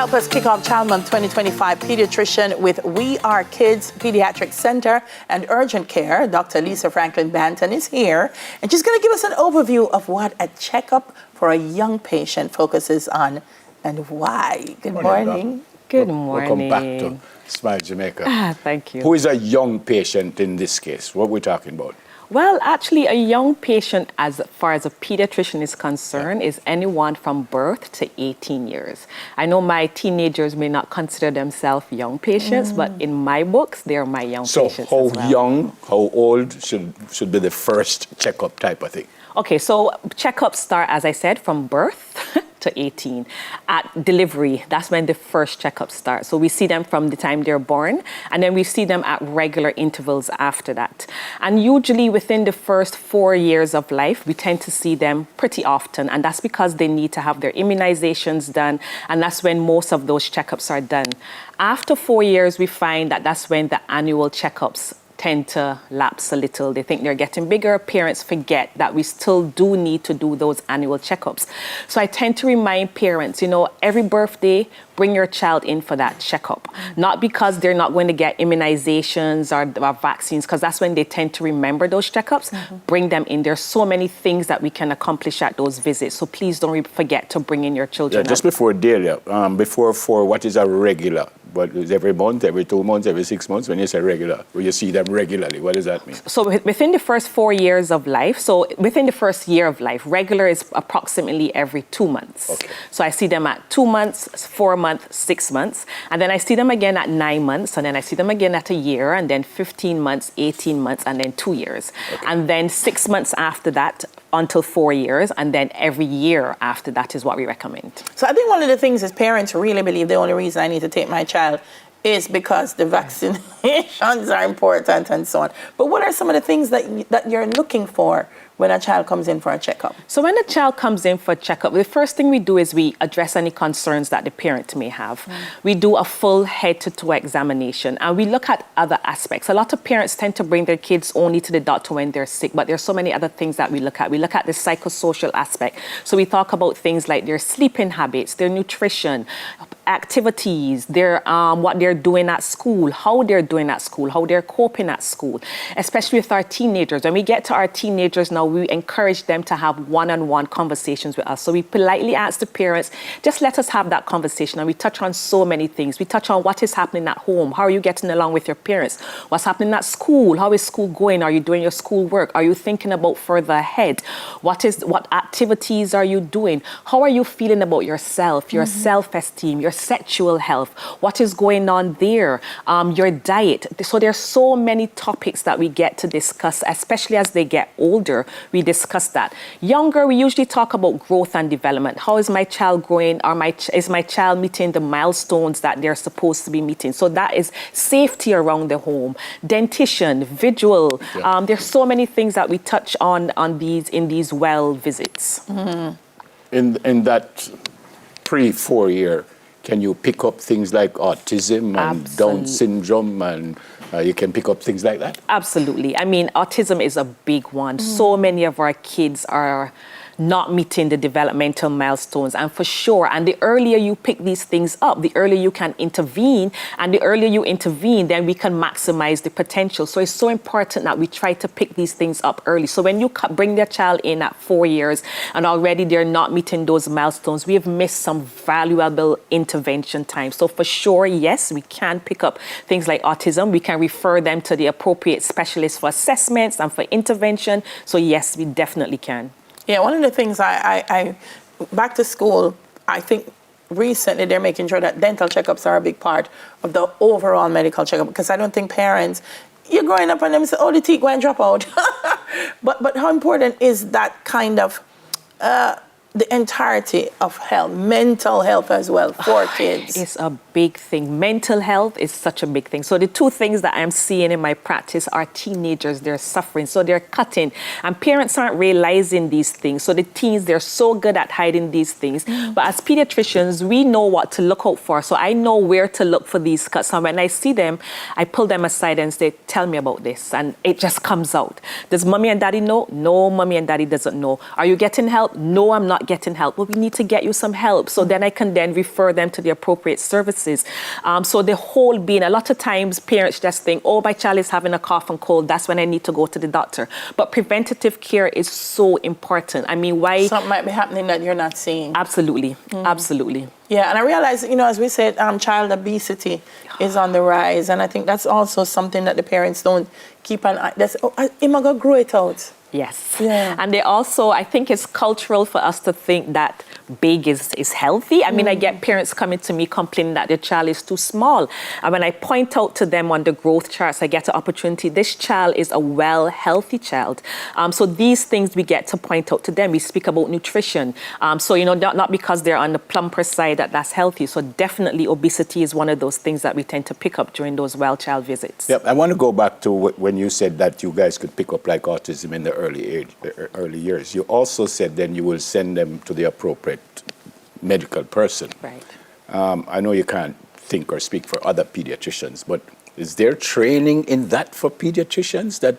help us kick off Child Month 2025, pediatrician with We Are Kids Pediatric Center and Urgent Care, Dr. Lisa Franklin-Banton is here, and she's going to give us an overview of what a checkup for a young patient focuses on and why. Good morning. Good morning. Welcome back to Smile Jamaica. Thank you. Who is a young patient in this case? What are we talking about? Well, actually, a young patient, as far as a pediatrician is concerned, is anyone from birth to 18 years. I know my teenagers may not consider themselves young patients, but in my books, they're my young patients. So as well. young, how old should be the first checkup type of thing? Okay, so checkups start, as I said, from birth to 18. At delivery, that's when the first checkups start. So we see them from the time they're born, and then we see them at regular intervals after that. And usually within the first 4 years of life, we tend to see them pretty often, and that's because they need to have their immunizations done, and that's when most of those checkups are done. After 4 years, we find that that's when the annual checkups tend to lapse a little. They think they're getting bigger. Parents forget that we still do need to do those annual checkups. So I tend to remind parents, every birthday, bring your child in for that checkup. Not because they're not going to get immunizations or vaccines, because that's when they tend to remember those checkups. Bring them in. There's so many things that we can accomplish at those visits. So please don't forget to bring in your children. Yeah, just before Delia, before what is a regular? What is every month, every 2 months, every 6 months? When you say regular, will you see them regularly? What does that mean? So within the first 4 years of life, so within the first year of life, regular is approximately every 2 months. Okay. So I see them at 2 months, 4 months, 6 months, and then I see them again at 9 months, and then I see them again at a year, and then 15 months, 18 months, and then 2 years. Okay. And then 6 months after that, until 4 years, and then every year after that is what we recommend. So I think one of the things is parents really believe the only reason I need to take my child is because the vaccinations are important and so on. But what are some of the things that you're looking for when a child comes in for a checkup? So when a child comes in for a checkup, the first thing we do is we address any concerns that the parent may have. We do a full head-to-toe examination, and we look at other aspects. A lot of parents tend to bring their kids only to the doctor when they're sick, but there's so many other things that we look at. We look at the psychosocial aspect. So we talk about things like their sleeping habits, their nutrition, activities, what they're doing at school, how they're doing at school, how they're coping at school, especially with our teenagers. When we get to our teenagers now, we encourage them to have one-on-one conversations with us. So we politely ask the parents, just let us have that conversation. And we touch on so many things. We touch on what is happening at home. How are you getting along with your parents? What's happening at school? How is school going? Are you doing your school work? Are you thinking about further ahead? What activities are you doing? How are you feeling about yourself, your self-esteem, your sexual health? What is going on there? Your diet. So there's so many topics that we get to discuss, especially as they get older. We discuss that. Younger, we usually talk about growth and development. How is my child growing? Is my child meeting the milestones that they're supposed to be meeting? So that is safety around the home, dentition, visual. Yeah. There's so many things that we touch on in these well visits. In that pre-4 year, can you pick up things like autism and Down syndrome, and you can pick up things like that? Absolutely. I mean, autism is a big one. So many of our kids are not meeting the developmental milestones, and for sure, and the earlier you pick these things up, the earlier you can intervene, and the earlier you intervene, then we can maximize the potential. So it's so important that we try to pick these things up early. So when you bring their child in at 4 years and already they're not meeting those milestones, we have missed some valuable intervention time. So for sure, yes, we can pick up things like autism. We can refer them to the appropriate specialists for assessments and for intervention. So yes, we definitely can. Yeah, one of the things I back to school, I think recently they're making sure that dental checkups are a big part of the overall medical checkup, because I don't think parents, you're growing up and them say, oh, the teeth go and drop out. but how important is that kind of the entirety of health, mental health as well for kids? It's a big thing. Mental health is such a big thing. So the two things that I'm seeing in my practice are teenagers, they're suffering, so they're cutting, and parents aren't realizing these things. So the teens, they're so good at hiding these things. But as pediatricians, we know what to look out for. So I know where to look for these cuts. And when I see them, I pull them aside and say, tell me about this. And it just comes out. Does mommy and daddy know? No, mommy and daddy doesn't know. Are you getting help? No, I'm not not getting help, well, we need to get you some help. So then I can then refer them to the appropriate services. So the whole being, a lot of times parents just think, oh, my child is having a cough and cold, that's when I need to go to the doctor. But preventative care is so important. I mean, why? Something might be happening that you're not seeing. Absolutely, absolutely. Yeah, and I realize, as we said, child obesity is on the rise. And I think that's also something that the parents don't keep an eye. That's, I'm going to grow it out. Yes. Yeah. And they also, I think it's cultural for us to think that big is healthy. I mean, I get parents coming to me complaining that their child is too small. And when I point out to them on the growth charts, I get an opportunity. This child is a well, healthy child. So these things we get to point out to them. We speak about nutrition. So, not because they're on the plumper side that's healthy. So definitely obesity is one of those things that we tend to pick up during those well child visits. Yep. I want to go back to when you said that you guys could pick up like autism in the early years. You also said then you will send them to the appropriate medical person. Right. I know you can't think or speak for other pediatricians, but is there training in that for pediatricians that,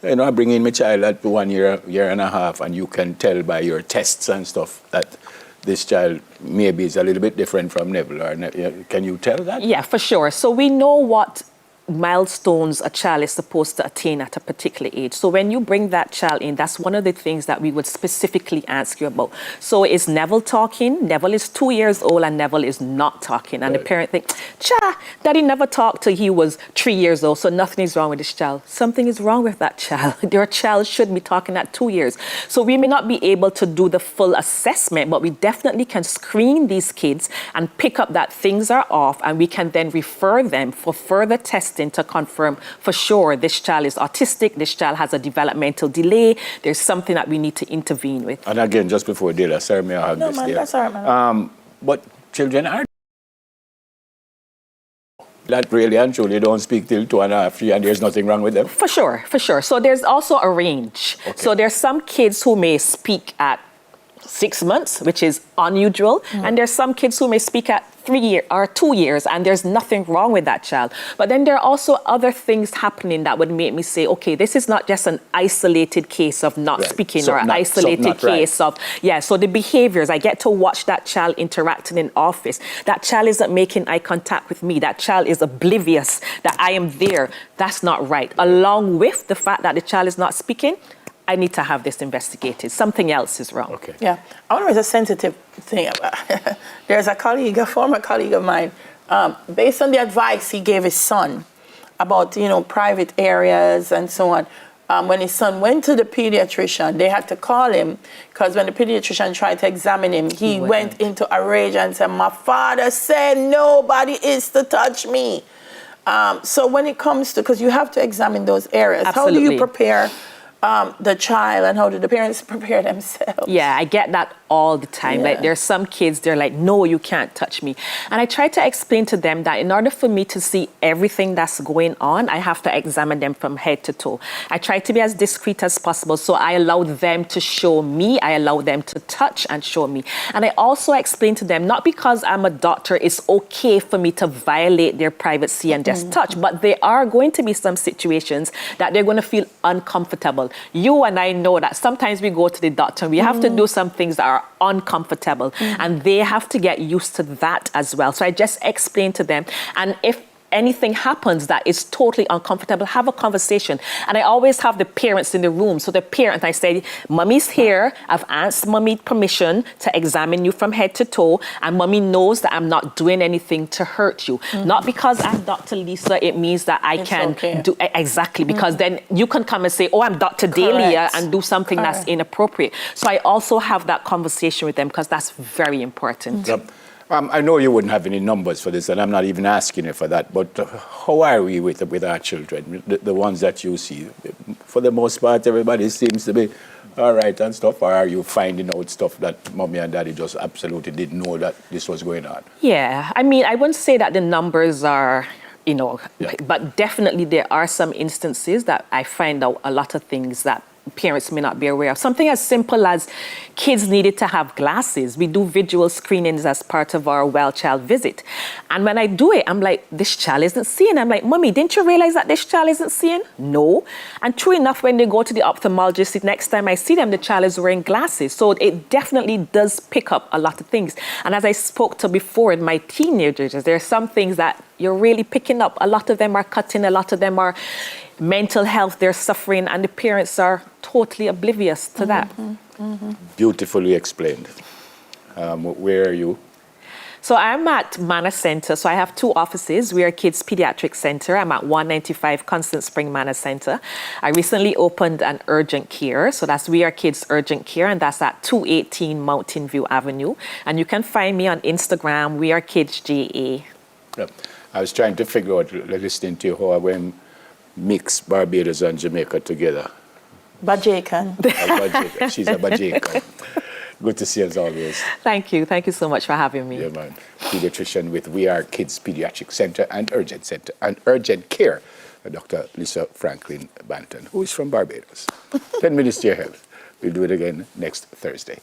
I bring in my child at 1 year, year and a half, and you can tell by your tests and stuff that this child maybe is a little bit different from Neville, or can you tell that? Yeah, for sure. So we know what milestones a child is supposed to attain at a particular age. So when you bring that child in, that's one of the things that we would specifically ask you about. So is Neville talking? Neville is 2 years old and Neville is not talking. And the parent thinks, daddy never talked till he was 3 years old, so nothing is wrong with this child. Something is wrong with that child. Your child should be talking at 2 years. So we may not be able to do the full assessment, but we definitely can screen these kids and pick up that things are off, and we can then refer them for further testing to confirm for sure this child is autistic, this child has a developmental delay, there's something that we need to intervene with. And again, just before Dila, sorry, may I have this there? That's all right, man. But children are that really and truly don't speak till 2.5, 3, and there's nothing wrong with them? For sure, for sure. So there's also a range. Okay. So there's some kids who may speak at 6 months, which is unusual. And there's some kids who may speak at 3 years or 2 years, and there's nothing wrong with that child. But then there are also other things happening that would make me say, okay, this is not just an isolated case of not speaking or an isolated case of, so the behaviors, I get to watch that child interacting in office. That child isn't making eye contact with me. That child is oblivious that I am there. That's not right. Along with the fact that the child is not speaking, I need to have this investigated. Something else is wrong. Okay. Yeah, I wonder if it's a sensitive thing. There's a former colleague of mine, based on the advice he gave his son about, private areas and so on. When his son went to the pediatrician, they had to call him because when the pediatrician tried to examine him, he went into a rage and said, my father said nobody is to touch me. So when it comes to, because you have to examine those areas, Absolutely. how do you prepare the child, and how do the parents prepare themselves? Yeah, I get that all the time. Like there's some kids, they're like, no, you can't touch me. And I try to explain to them that in order for me to see everything that's going on, I have to examine them from head to toe. I try to be as discreet as possible. So I allow them to show me, I allow them to touch and show me. And I also explain to them, not because I'm a doctor, it's okay for me to violate their privacy and just touch, but there are going to be some situations that they're going to feel uncomfortable. You and I know that sometimes we go to the doctor and we have to do some things that are uncomfortable, and they have to get used to that as well. So I just explain to them, and if anything happens that is totally uncomfortable, have a conversation. And I always have the parents in the room. So the parent, I say, mommy's here. I've asked mommy permission to examine you from head to toe. And mommy knows that I'm not doing anything to hurt you. Not because I'm Dr. Lisa, it means that I can do exactly. Because then you can come and say, oh, I'm Dr. Dahlia, and do something that's inappropriate. So I also have that conversation with them because that's very important. Yep. I know you wouldn't have any numbers for this, and I'm not even asking you for that, but how are we with our children, the ones that you see? For the most part, everybody seems to be all right and stuff, or are you finding out stuff that mommy and daddy just absolutely didn't know that this was going on? Yeah, I mean, I wouldn't say that the numbers are, but definitely there are some instances that I find out a lot of things that parents may not be aware of. Something as simple as kids needed to have glasses. We do visual screenings as part of our well child visit. And when I do it, I'm like, this child isn't seeing. I'm like, Mommy, didn't you realize that this child isn't seeing? No. And true enough, when they go to the ophthalmologist, the next time I see them, the child is wearing glasses. So it definitely does pick up a lot of things. And as I spoke to before, in my teenagers, there are some things that you're really picking up. A lot of them are cutting, a lot of them are mental health, they're suffering, and the parents are totally oblivious to that. Beautifully explained. Where are you? So I'm at Manor Center. So I have two offices. We are Kids Paediatric Center. I'm at 195 Constant Spring Manor Center. I recently opened an urgent care. So that's We Are Kids Urgent Care, and that's at 218 Mountain View Avenue. And you can find me on Instagram, We Are Kids GA. Yep. I was trying to figure out, listening to you, how I went mix Barbados and Jamaica together. Jamaican. She's a Jamaican. Good to see you as always. Thank you. Thank you so much for having me. Yeah, man. Pediatrician with We Are Kids Pediatric Center and Urgent Care, Dr. Lisa Franklin-Banton, who is from Barbados. 10 minutes to your health. We'll do it again next Thursday.